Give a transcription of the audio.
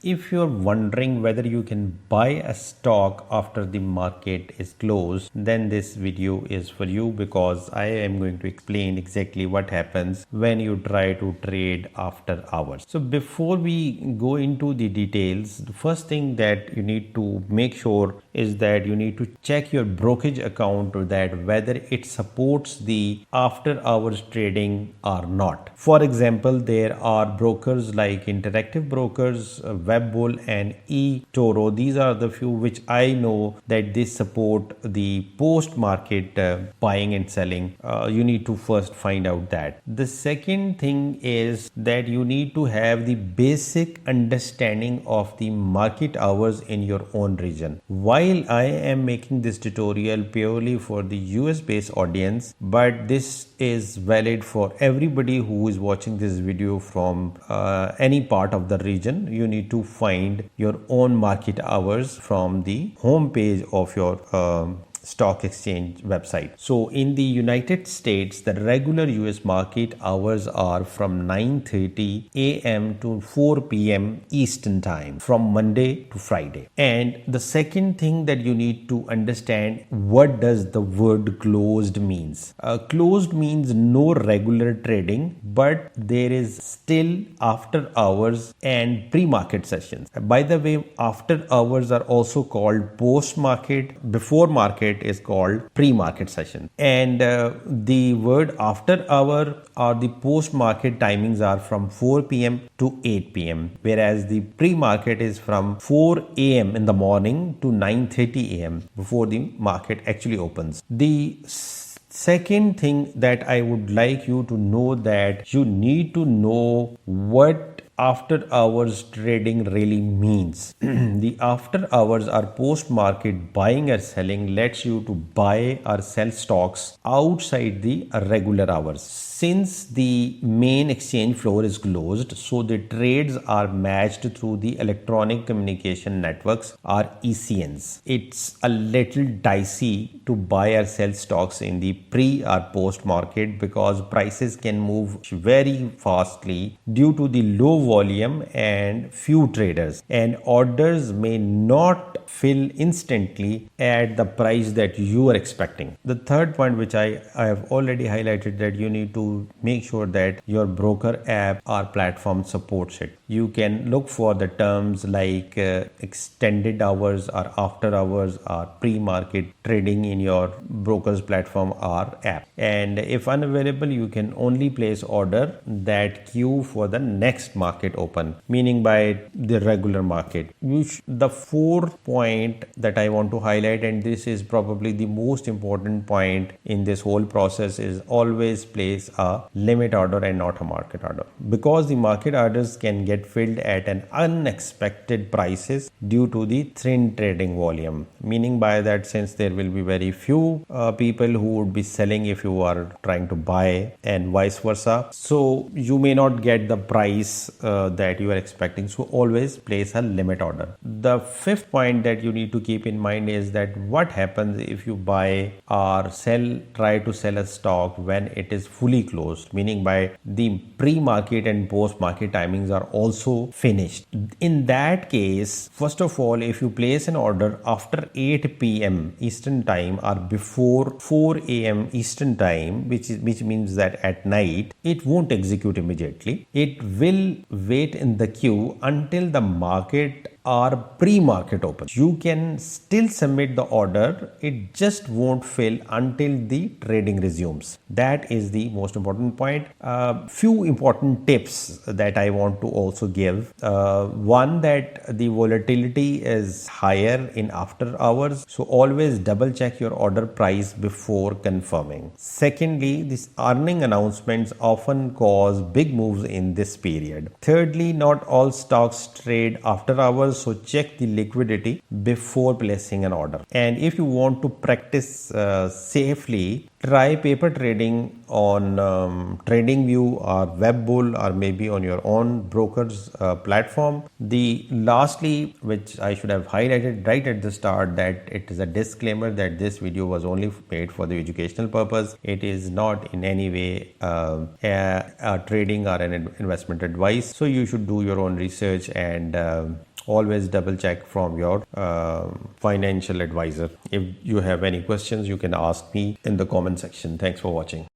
If you're wondering whether you can buy a stock after the market is closed, then this video is for you, because I am going to explain exactly what happens when you try to trade after hours. So before we go into the details, the first thing that you need to make sure is that you need to check your brokerage account that whether it supports the after hours trading or not. For example, there are brokers like Interactive Brokers, Webbull and eToro. These are the few which I know that they support the post market buying and selling. You need to first find out that. The second thing is that you need to have the basic understanding of the market hours in your own region. While I am making this tutorial purely for the US based audience, but this is valid for everybody who is watching this video from any part of the region. You need to find your own market hours from the home page of your stock exchange website. So in the United States, the regular US market hours are from 9:30 a.m. to 4 p.m. Eastern time from Monday to Friday. And the second thing that you need to understand, what does the word closed means? Closed means no regular trading, but there is still after hours and pre-market sessions. By the way, after hours are also called post market. Before market is called pre-market session, and the word after hour or the post-market timings are from 4 p.m. to 8 p.m. whereas the pre-market is from 4 a.m. in the morning to 9:30 a.m. before the market actually opens. The second thing that I would like you to know, that you need to know what after hours trading really means. The after hours or post market buying or selling lets you to buy or sell stocks outside the regular hours. Since the main exchange floor is closed, so the trades are matched through the electronic communication networks or ECNs. It's a little dicey to buy or sell stocks in the pre or post market because prices can move very fastly due to the low volume and few traders, and orders may not fill instantly at the price that you are expecting. The third point, which I have already highlighted, that you need to make sure that your broker app or platform supports it. You can look for the terms like extended hours or after hours or pre-market trading in your broker's platform or app, and if unavailable, you can only place order that queue for the next market open, meaning by the regular market. The fourth point that I want to highlight, and this is probably the most important point in this whole process, is always place a limit order and not a market order, because the market orders can get filled at an unexpected prices due to the thin trading volume, meaning by that, since there will be very few people who would be selling if you are trying to buy, and vice versa, so you may not get the price that you are expecting. So always place a limit order. The fifth point that you need to keep in mind is that what happens if you buy or try to sell a stock when it is fully closed, meaning by the pre-market and post-market timings are also finished. In that case, first of all, if you place an order after 8 p.m. Eastern time or before 4 a.m. Eastern time, which means that at night, it won't execute immediately. It will wait in the queue until the market or pre-market opens. You can still submit the order, it just won't fill until the trading resumes. That is the most important point. Few important tips that I want to also give. One, that the volatility is higher in after hours, so always double check your order price before confirming. Secondly, these earning announcements often cause big moves in this period. Thirdly, not all stocks trade after hours, so check the liquidity before placing an order. And if you want to practice safely, try paper trading on TradingView or Webbull, or maybe on your own broker's platform. Lastly, which I should have highlighted right at the start, that it is a disclaimer that this video was only made for the educational purpose. It is not in any way a trading or an investment advice. So you should do your own research and always double check from your financial advisor. If you have any questions, you can ask me in the comment section. Thanks for watching.